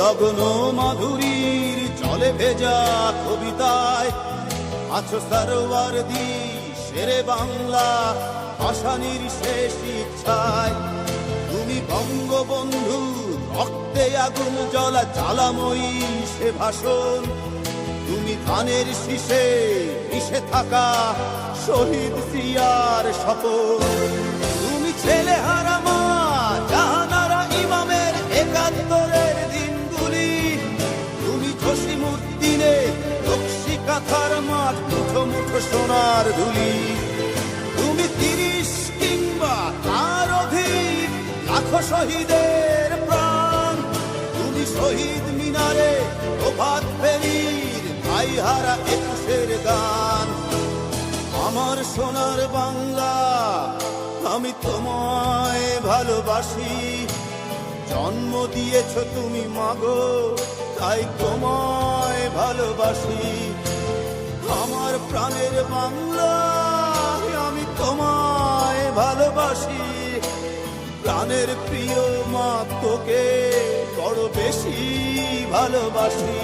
লগ্ন মাধুরীর জলে ভেজা কবিতায় আছো সরওয়ারদি শেরে বাংলা ভাষানির শেষ ইচ্ছায়। তুমি বঙ্গবন্ধু রক্তে আগুন জ্বলা জ্বালাময়ী সে ভাষণ। তুমি ধানের শীষে মিশে থাকা শহীদ জিয়ার শপথ। তুমি ছেলে হারা মা জাহানারা ইমামের ৭১-এর দিনগুলি। তুমি জসিমউদ্দিনের নকশি কাঁথার মাঠ মুঠো মুঠো সোনার ধুলি। তুমি ৩০ কিংবা তার অধিক লাখো শহীদের প্রাণ। তুমি শহীদ মিনারে প্রভাত ফেরির ভাইহারা ২১-এর গান। আমার সোনার বাংলা আমি তোমায় ভালোবাসি। জন্ম দিয়েছ তুমি মাগো তাই তোমায় ভালোবাসি। আমার প্রাণের বাংলা আমি তোমায় ভালোবাসি। প্রাণের প্রিয় মা তোকে বড় বেশি ভালোবাসি।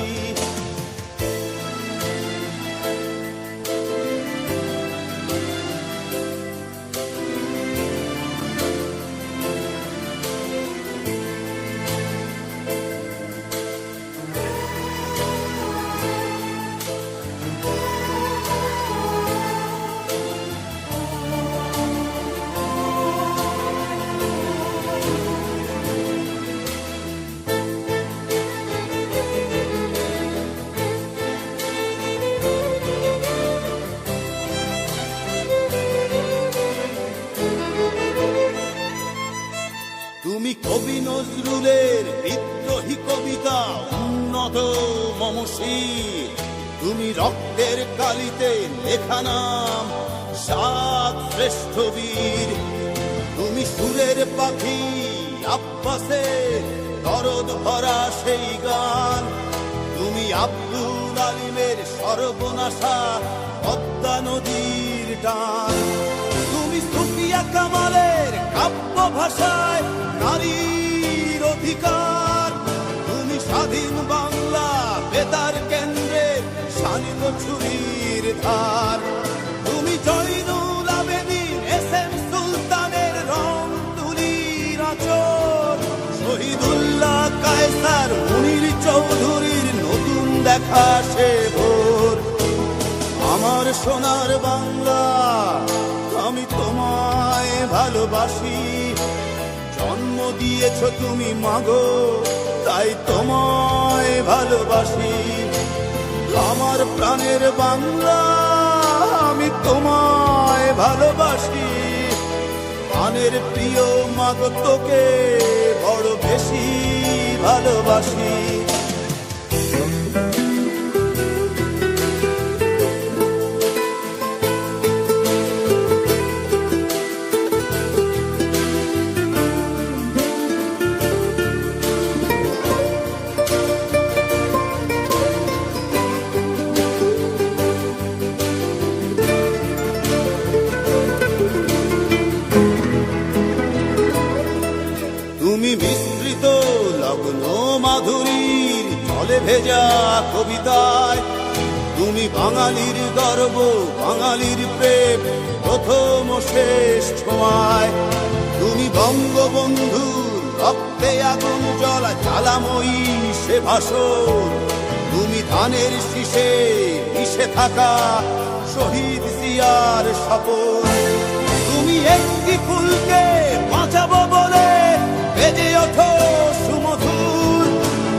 তুমি কবি নজরুলের বিদ্রোহী কবিতা উন্নত মমশীর। তুমি রক্তের কালিতে লেখা নাম সাত শ্রেষ্ঠ বীর। তুমি সুরের পাখি আব্বাসের দরদ ভরা সেই গান। তুমি আব্দুল আলিমের সর্বনাশা পদ্মা নদীর টান। তুমি সুফিয়া কামালের কাব্য ভাষায় নারীর অধিকার। তুমি স্বাধীন বাংলা বেতার কেন্দ্রের শানিত ছুরির ধার। তুমি জয়নুল আবেদিন এস.এম. সুলতানের রং তুলির আঁচল। শহীদুল্লাহ কায়সার মুনির চৌধুরীর নতুন দেখা সে ভোর। আমার সোনার বাংলা আমি তোমায় ভালোবাসি। জন্ম দিয়েছ তুমি মাগো তাই তোমায় ভালোবাসি। আমার প্রাণের বাংলা আমি তোমায় ভালোবাসি। প্রাণের প্রিয় মাগো তোকে বড় বেশি ভালোবাসি। তুমি মিশ্রিত লগ্ন মাধুরীর জলে ভেজা কবিতায়। তুমি বাঙালির গর্ব বাঙালির প্রেম প্রথম শেষ ছোঁয়ায়। তুমি বঙ্গবন্ধু রক্তে আগুন জ্বলা জ্বালাময়ী সে ভাষণ। তুমি ধানের শীষে মিশে থাকা শহীদ জিয়ার শপথ। তুমি একটি ফুলকে বাঁচাবো বলে বেজে ওঠো সুমধুর।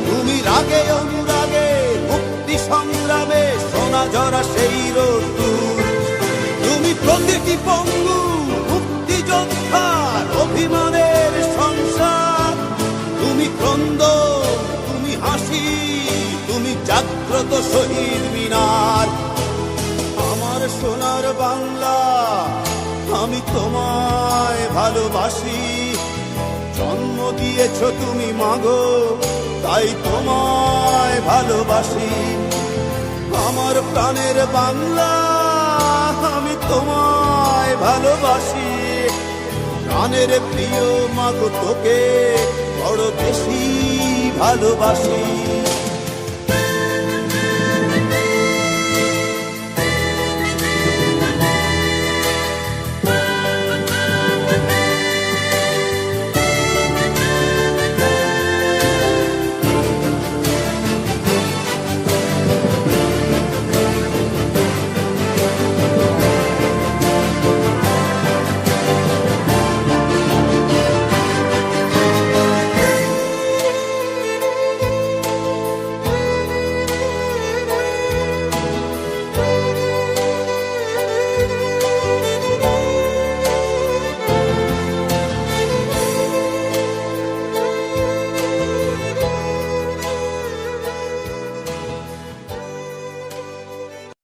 তুমি রাগে অনুরাগে মুক্তি সংগ্রামে সোনা ঝরা সেই রোদ্দুর। তুমি প্রতিটি পঙ্গু মুক্তিযোদ্ধার অভিমানের সংসার। তুমি ক্রন্দন তুমি হাসি তুমি জাগ্রত শহীদ মিনার। আমার সোনার বাংলা আমি তোমায় ভালোবাসি। জন্ম দিয়েছ তুমি মাগো তাই তোমায় ভালোবাসি। আমার প্রাণের বাংলা আমি তোমায় ভালোবাসি। প্রাণের প্রিয় মাগো তোকে বড় বেশি ভালোবাসি।